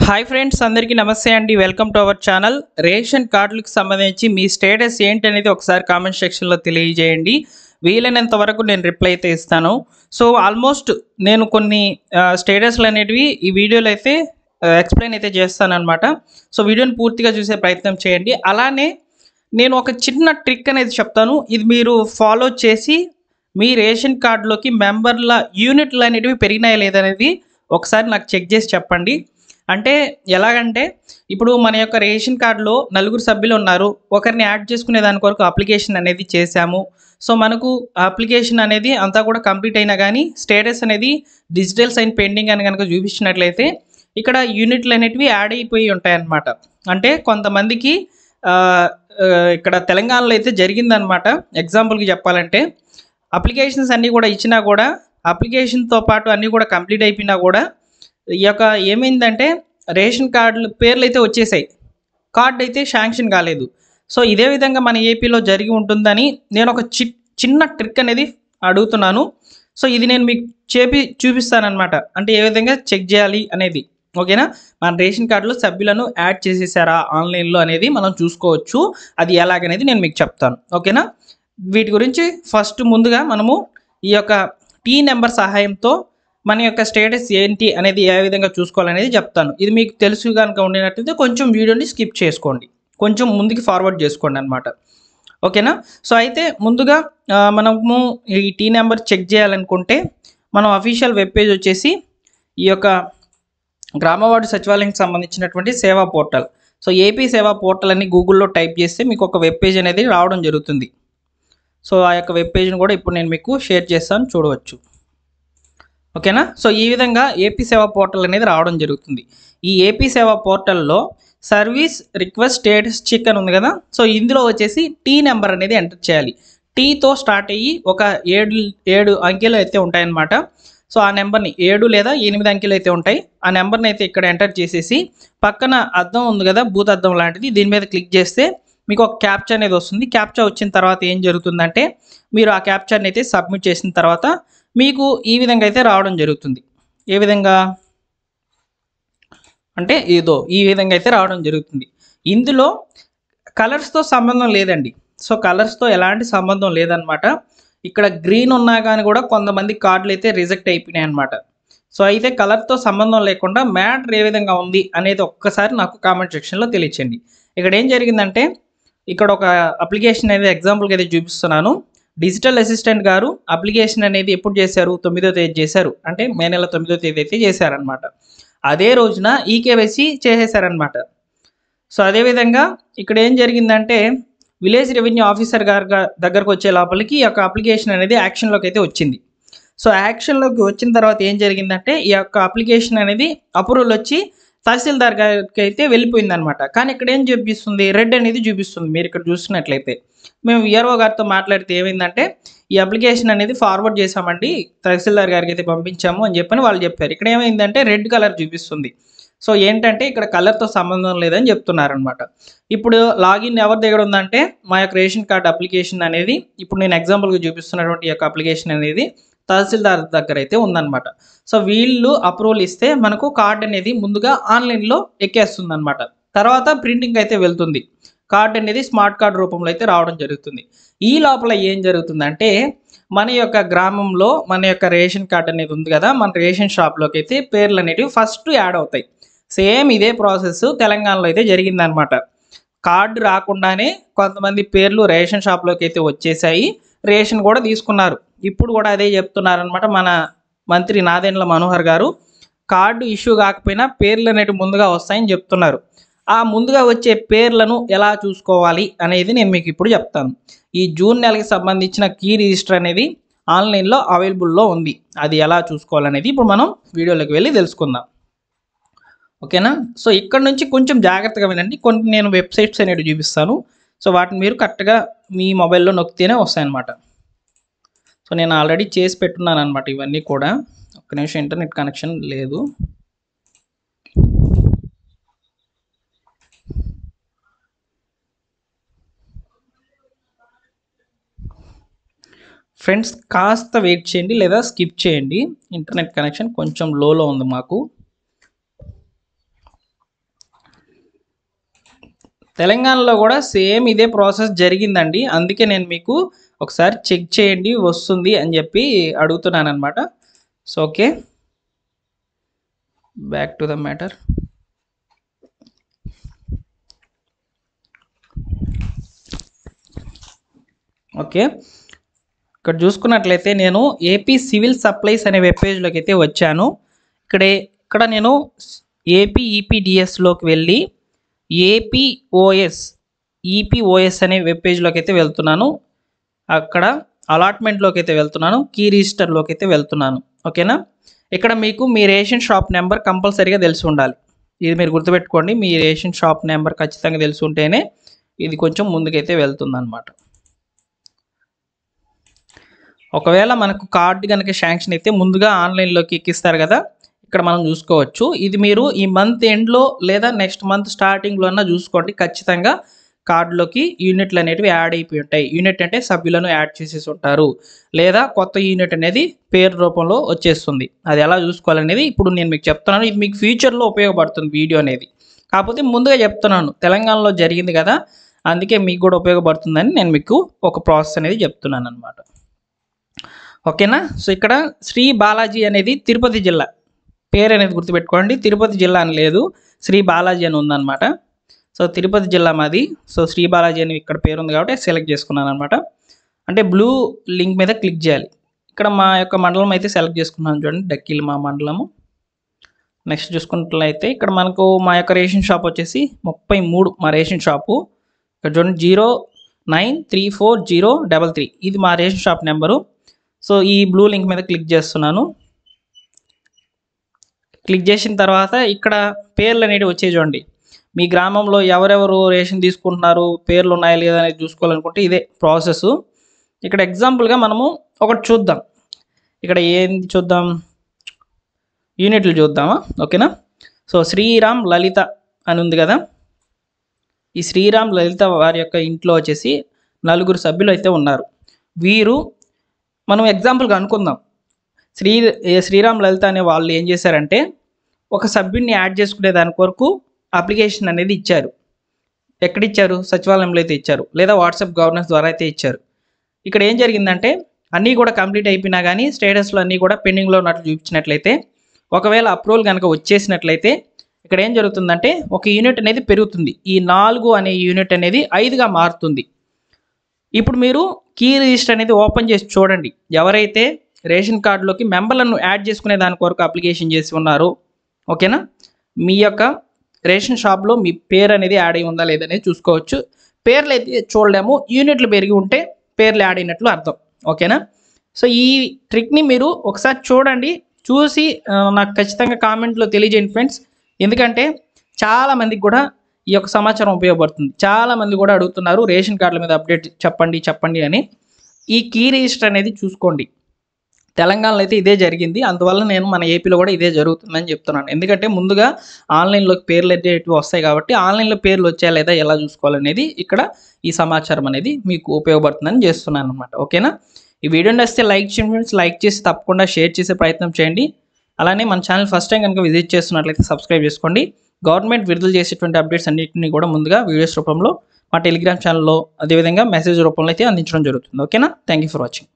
Hi friends, అందరికీ నమస్తే అండి. Welcome to our channel. Ration కార్డులకు సంబంధించి మీ స్టేటస్ ఏంటి అనేది ఒకసారి కామెంట్ సెక్షన్లో తెలియజేయండి. వీలైనంత వరకు నేను రిప్లై అయితే ఇస్తాను. సో ఆల్మోస్ట్ నేను కొన్ని స్టేటస్లు అనేటివి ఈ వీడియోలో అయితే ఎక్స్ప్లెయిన్ అయితే చేస్తానన్నమాట. సో వీడియోని పూర్తిగా చూసే ప్రయత్నం చేయండి. అలానే నేను ఒక చిన్న ట్రిక్ అనేది చెప్తాను. ఇది మీరు ఫాలో చేసి మీ రేషన్ కార్డులోకి మెంబర్ల యూనిట్లు అనేటివి పెరిగినాయా లేదనేది ఒకసారి నాకు చెక్ చేసి చెప్పండి. అంటే ఎలాగంటే ఇప్పుడు మన యొక్క రేషన్ కార్డులో నలుగురు సభ్యులు ఉన్నారు. ఒకరిని యాడ్ చేసుకునే దాని కొరకు అప్లికేషన్ అనేది చేశాము. సో మనకు అప్లికేషన్ అనేది అంతా కూడా కంప్లీట్ అయినా కానీ స్టేటస్ అనేది డిజిటల్ సైన్ పెండింగ్ అని కనుక చూపించినట్లయితే ఇక్కడ యూనిట్లు అనేటివి యాడ్ అయిపోయి ఉంటాయన్నమాట. అంటే కొంతమందికి ఆ, ఇక్కడ తెలంగాణలో అయితే జరిగిందనమాట. ఎగ్జాంపుల్కి చెప్పాలంటే అప్లికేషన్స్ అన్నీ కూడా ఇచ్చినా కూడా అప్లికేషన్తో పాటు అన్నీ కూడా కంప్లీట్ అయిపోయినా కూడా ఈ యొక్క ఏమైందంటే రేషన్ కార్డులు పేర్లు అయితే వచ్చేసాయి, కార్డు అయితే శాంక్షన్ కాలేదు. సో ఇదే విధంగా మన ఏపీలో జరిగి ఉంటుందని నేను ఒక చిన్న ట్రిక్ అనేది అడుగుతున్నాను. సో ఇది నేను మీకు చూపిస్తానన్నమాట. అంటే ఏ విధంగా చెక్ చేయాలి అనేది. ఓకేనా? మన రేషన్ కార్డులో సభ్యులను యాడ్ చేసేసారా ఆన్లైన్లో అనేది మనం చూసుకోవచ్చు. అది ఎలాగనేది నేను మీకు చెప్తాను. ఓకేనా? వీటి గురించి ఫస్ట్ ముందుగా మనము ఈ యొక్క టీ నెంబర్ సహాయంతో మన యొక్క స్టేటస్ ఏంటి అనేది ఏ విధంగా చూసుకోవాలనేది చెప్తాను. ఇది మీకు తెలుసు కనుక ఉండినట్లయితే కొంచెం వీడియోని స్కిప్ చేసుకోండి, కొంచెం ముందుకి ఫార్వర్డ్ చేసుకోండి అనమాట. ఓకేనా? సో అయితే ముందుగా మనము ఈ టీ నెంబర్ చెక్ చేయాలనుకుంటే మనం అఫీషియల్ వెబ్ పేజ్ వచ్చేసి ఈ యొక్క గ్రామవార్డు సచివాలయానికి సంబంధించినటువంటి సేవా పోర్టల్. సో ఏపీ సేవా పోర్టల్ అని గూగుల్లో టైప్ చేస్తే మీకు ఒక వెబ్ పేజ్ అనేది రావడం జరుగుతుంది. సో ఆ యొక్క వెబ్ పేజ్ని కూడా ఇప్పుడు నేను మీకు షేర్ చేస్తాను, చూడవచ్చు. ఓకేనా? సో ఈ విధంగా ఏపీ సేవా పోర్టల్ అనేది రావడం జరుగుతుంది. ఈ ఏపీ సేవా పోర్టల్లో సర్వీస్ రిక్వెస్ట్ స్టేటస్ చెక్ అని ఉంది కదా. సో ఇందులో వచ్చేసి టీ నెంబర్ అనేది ఎంటర్ చేయాలి. టీతో స్టార్ట్ అయ్యి ఒక ఏడు అంకెలు అయితే ఉంటాయన్నమాట. సో ఆ నెంబర్ని 7 లేదా 8 అంకెలు అయితే ఉంటాయి. ఆ నెంబర్ని అయితే ఇక్కడ ఎంటర్ చేసేసి పక్కన అద్దం ఉంది కదా, బూత్ అద్దం లాంటిది, దీని మీద క్లిక్ చేస్తే మీకు ఒక క్యాప్చా అనేది వస్తుంది. క్యాప్చా వచ్చిన తర్వాత ఏం జరుగుతుందంటే మీరు ఆ క్యాప్చాని అయితే సబ్మిట్ చేసిన తర్వాత మీకు ఈ విధంగా అయితే రావడం జరుగుతుంది. ఏ విధంగా అంటే ఈ విధంగా అయితే రావడం జరుగుతుంది. ఇందులో కలర్స్తో సంబంధం లేదండి. సో కలర్స్తో ఎలాంటి సంబంధం లేదనమాట. ఇక్కడ గ్రీన్ ఉన్నా కానీ కూడా కొంతమంది కార్డులు అయితే రిజెక్ట్ అయిపోయినాయి అనమాట. సో అయితే కలర్తో సంబంధం లేకుండా మ్యాటర్ ఏ విధంగా ఉంది అనేది ఒక్కసారి నాకు కామెంట్ సెక్షన్లో తెలియచేయండి. ఇక్కడ ఏం జరిగిందంటే ఇక్కడ ఒక అప్లికేషన్ అనేది ఎగ్జాంపుల్కి అయితే చూపిస్తున్నాను. డిజిటల్ అసిస్టెంట్ గారు అప్లికేషన్ అనేది ఎప్పుడు చేశారు? 9వ తేదీ చేశారు. అంటే మే నెల 9వ తేదీ అయితే చేశారనమాట. అదే రోజున ఈకేవైసీ చేసేసారనమాట. సో అదేవిధంగా ఇక్కడ ఏం జరిగిందంటే విలేజ్ రెవెన్యూ ఆఫీసర్ గారి దగ్గరకు వచ్చే లోపలికి ఈ యొక్క అప్లికేషన్ అనేది యాక్షన్లోకి అయితే వచ్చింది. సో యాక్షన్లోకి వచ్చిన తర్వాత ఏం జరిగిందంటే ఈ యొక్క అప్లికేషన్ అనేది అప్రూవల్ వచ్చి తహసీల్దార్ గారికి అయితే వెళ్ళిపోయింది అనమాట. కానీ ఇక్కడ ఏం చూపిస్తుంది? రెడ్ అనేది చూపిస్తుంది. మీరు ఇక్కడ చూసినట్లయితే మేము విఆర్ఓ గారితో మాట్లాడితే ఏమైందంటే ఈ అప్లికేషన్ అనేది ఫార్వర్డ్ చేసామండి, తహసీల్దార్ గారికి అయితే పంపించాము అని చెప్పని వాళ్ళు చెప్పారు. ఇక్కడ ఏమైందంటే రెడ్ కలర్ చూపిస్తుంది. సో ఏంటంటే ఇక్కడ కలర్తో సంబంధం లేదని చెప్తున్నారనమాట. ఇప్పుడు లాగిన్ ఎవరి దగ్గర ఉందంటే మా యొక్క రేషన్ కార్డ్ అప్లికేషన్ అనేది ఇప్పుడు నేను ఎగ్జాంపుల్గా చూపిస్తున్నటువంటి ఈ యొక్క అప్లికేషన్ అనేది తహసీల్దార్ దగ్గర అయితే ఉందన్నమాట. సో వీళ్ళు అప్రూవల్ ఇస్తే మనకు కార్డ్ అనేది ముందుగా ఆన్లైన్లో ఎక్కేస్తుంది అనమాట. తర్వాత ప్రింటింగ్ అయితే వెళ్తుంది. కార్డ్ అనేది స్మార్ట్ కార్డ్ రూపంలో అయితే రావడం జరుగుతుంది. ఈ లోపల ఏం జరుగుతుందంటే మన యొక్క గ్రామంలో మన యొక్క రేషన్ కార్డ్ అనేది ఉంది కదా, మన రేషన్ షాప్లోకి అయితే పేర్లు అనేటివి ఫస్ట్ యాడ్ అవుతాయి. సేమ్ ఇదే ప్రాసెస్ తెలంగాణలో అయితే జరిగిందనమాట. కార్డు రాకుండానే కొంతమంది పేర్లు రేషన్ షాప్లోకి అయితే వచ్చేసాయి, రేషన్ కూడా తీసుకున్నారు. ఇప్పుడు కూడా అదే చెప్తున్నారనమాట మన మంత్రి నాదెండ్ల మనోహర్ గారు. కార్డు ఇష్యూ కాకపోయినా పేర్లు అనేటివి ముందుగా వస్తాయని చెప్తున్నారు. ఆ ముందుగా వచ్చే పేర్లను ఎలా చూసుకోవాలి అనేది నేను మీకు ఇప్పుడు చెప్తాను. ఈ జూన్ నెలకి సంబంధించిన కీ రిజిస్టర్ అనేది ఆన్లైన్లో అవైలబుల్లో ఉంది. అది ఎలా చూసుకోవాలనేది ఇప్పుడు మనం వీడియోలోకి వెళ్ళి తెలుసుకుందాం. ఓకేనా? సో ఇక్కడ నుంచి కొంచెం జాగ్రత్తగా వినండి. కొన్ని నేను వెబ్సైట్స్ అనేవి చూపిస్తాను. సో వాటిని మీరు కరెక్ట్గా మీ మొబైల్లో నొక్కితేనే వస్తాయన్నమాట. సో నేను ఆల్రెడీ చేసి పెట్టున్నాను అనమాట ఇవన్నీ కూడా. ఒక్క నిమిషం, ఇంటర్నెట్ కనెక్షన్ లేదు. ఫ్రెండ్స్ కాస్త వెయిట్ చేయండి లేదా స్కిప్ చేయండి. ఇంటర్నెట్ కనెక్షన్ కొంచెం లోలో ఉంది మాకు. తెలంగాణలో కూడా సేమ్ ఇదే ప్రాసెస్ జరిగిందండి. అందుకే నేను మీకు ఒకసారి చెక్ చేయండి వస్తుంది అని చెప్పి అడుగుతున్నాను అనమాట. So okay, back to the matter. Okay, ఇక్కడ చూసుకున్నట్లయితే నేను ఏపీ సివిల్ సప్లైస్ అనే వెబ్ పేజ్లోకి అయితే వచ్చాను. ఇక్కడ నేను ఏపీ ఈపీడిఎస్లోకి వెళ్ళి ఈపీఓఎస్ అనే వెబ్ పేజ్లోకి అయితే వెళ్తున్నాను. అక్కడ అలాట్మెంట్లోకి అయితే వెళ్తున్నాను, కీ రిజిస్టర్లోకి అయితే వెళ్తున్నాను. ఓకేనా, ఇక్కడ మీకు మీ రేషన్ షాప్ నెంబర్ కంపల్సరీగా తెలిసి ఉండాలి. ఇది మీరు గుర్తుపెట్టుకోండి, మీ రేషన్ షాప్ నెంబర్ ఖచ్చితంగా తెలిసి ఉంటేనే ఇది కొంచెం ముందుకైతే వెళ్తుంది అనమాట. ఒకవేళ మనకు కార్డు కనుక శాంక్షన్ అయితే ముందుగా ఆన్లైన్లోకి ఎక్కిస్తారు కదా, ఇక్కడ మనం చూసుకోవచ్చు. ఇది మీరు ఈ మంత్ ఎండ్లో లేదా నెక్స్ట్ మంత్ స్టార్టింగ్లో అన్నా చూసుకోండి. ఖచ్చితంగా కార్డులోకి యూనిట్లు అనేటివి యాడ్ అయిపోయి ఉంటాయి. యూనిట్ అంటే సభ్యులను యాడ్ చేసేసి ఉంటారు, లేదా కొత్త యూనిట్ అనేది పేరు రూపంలో వచ్చేస్తుంది. అది ఎలా చూసుకోవాలనేది ఇప్పుడు నేను మీకు చెప్తున్నాను. ఇది మీకు ఫ్యూచర్లో ఉపయోగపడుతుంది వీడియో అనేది. కాకపోతే ముందుగా చెప్తున్నాను, తెలంగాణలో జరిగింది కదా, అందుకే మీకు కూడా ఉపయోగపడుతుందని నేను మీకు ఒక ప్రాసెస్ అనేది చెప్తున్నాను అనమాట. ఓకేనా, సో ఇక్కడ శ్రీ బాలాజీ అనేది తిరుపతి జిల్లా పేరు అనేది గుర్తుపెట్టుకోండి. తిరుపతి జిల్లా అని లేదు, శ్రీ బాలాజీ అని ఉందన్నమాట. సో తిరుపతి జిల్లా మాది. సో శ్రీ బాలాజీ అని ఇక్కడ పేరు ఉంది కాబట్టి సెలెక్ట్ చేసుకున్నాను అనమాట. అంటే బ్లూ లింక్ మీద క్లిక్ చేయాలి. ఇక్కడ మా యొక్క మండలం అయితే సెలెక్ట్ చేసుకున్నాను చూడండి, డక్కిల్ మా మండలము. నెక్స్ట్ చూసుకున్నట్లయితే ఇక్కడ మనకు మా యొక్క రేషన్ షాప్ వచ్చేసి 33 మా రేషన్ షాపు. ఇక్కడ చూడండి 0934033 ఇది మా రేషన్ షాప్ నెంబరు. సో ఈ బ్లూ లింక్ మీద క్లిక్ చేస్తున్నాను. క్లిక్ చేసిన తర్వాత ఇక్కడ పేర్లు అనేవి వచ్చే చూడండి. మీ గ్రామంలో ఎవరెవరు రేషన్ తీసుకుంటున్నారు, పేర్లు ఉన్నాయా లేదా అనేది చూసుకోవాలనుకుంటే ఇదే ప్రాసెస్. ఇక్కడ ఎగ్జాంపుల్గా మనము ఒకటి చూద్దాం. ఇక్కడ ఏంది చూద్దాం, యూనిట్లు చూద్దామా? ఓకేనా, సో శ్రీరామ్ లలిత అని ఉంది కదా, ఈ శ్రీరామ్ లలిత వారి యొక్క ఇంట్లో వచ్చేసి 4 సభ్యులు అయితే ఉన్నారు. వీరు మనం ఎగ్జాంపుల్గా అనుకుందాం, శ్రీరామ్ లలిత అనే వాళ్ళు ఏం చేశారంటే ఒక సభ్యుడిని యాడ్ చేసుకునే దాని కొరకు అప్లికేషన్ అనేది ఇచ్చారు. ఎక్కడిచ్చారు? సచివాలయంలో అయితే ఇచ్చారు, లేదా వాట్సాప్ గవర్నెన్స్ ద్వారా అయితే ఇచ్చారు. ఇక్కడ ఏం జరిగిందంటే అన్నీ కూడా కంప్లీట్ అయిపోయినా కానీ స్టేటస్లో అన్నీ కూడా పెండింగ్లో ఉన్నట్లు చూపించినట్లయితే, ఒకవేళ అప్రూవల్ కనుక వచ్చేసినట్లయితే ఇక్కడ ఏం జరుగుతుందంటే ఒక యూనిట్ అనేది పెరుగుతుంది. ఈ 4 అనే యూనిట్ అనేది 5గా మారుతుంది. ఇప్పుడు మీరు కీ రిజిస్టర్ అనేది ఓపెన్ చేసి చూడండి. ఎవరైతే రేషన్ కార్డులోకి మెంబర్లను యాడ్ చేసుకునే దాని కొరకు అప్లికేషన్ చేసి ఉన్నారో, ఓకేనా, మీ యొక్క రేషన్ షాప్లో మీ పేరు అనేది యాడ్ అయి ఉందా లేదనేది చూసుకోవచ్చు. పేర్లు అయితే చూడలేము, యూనిట్లు పెరిగి ఉంటే పేర్లు యాడ్ అయినట్లు అర్థం. ఓకేనా, సో ఈ ట్రిక్ని మీరు ఒకసారి చూడండి, చూసి నాకు ఖచ్చితంగా కామెంట్లో తెలియజేయండి ఫ్రెండ్స్. ఎందుకంటే చాలామందికి కూడా ఈ యొక్క సమాచారం ఉపయోగపడుతుంది. చాలామంది కూడా అడుగుతున్నారు రేషన్ కార్డుల మీద అప్డేట్ చెప్పండి అని. ఈ కీ రిజిస్టర్ అనేది చూసుకోండి. తెలంగాణలో అయితే ఇదే జరిగింది, అందువల్ల నేను మన ఏపీలో కూడా ఇదే జరుగుతుందని చెప్తున్నాను. ఎందుకంటే ముందుగా ఆన్లైన్లోకి పేర్లు అనేటివి వస్తాయి కాబట్టి ఆన్లైన్లో పేర్లు వచ్చాయా లేదా ఎలా చూసుకోవాలనేది ఇక్కడ ఈ సమాచారం అనేది మీకు ఉపయోగపడుతుందని చేస్తున్నాను అనమాట. ఓకేనా, ఈ వీడియో నచ్చితే లైక్ చేయండి ఫ్రెండ్స్, లైక్ చేసి తప్పకుండా షేర్ చేసే ప్రయత్నం చేయండి. అలానే మన ఛానల్ ఫస్ట్ టైం కనుక విజిట్ చేస్తున్నట్లయితే సబ్స్క్రైబ్ చేసుకోండి. గవర్నమెంట్ విడుదల చేసేటువంటి అప్డేట్స్ అన్నింటినీ కూడా ముందుగా వీడియోస్ రూపంలో మా టెలిగ్రామ్ ఛానల్లో, అదేవిధంగా మెసేజ్ రూపంలో అయితే అందించడం జరుగుతుంది. ఓకేనా, థ్యాంక్ యూ ఫర్ వాచింగ్.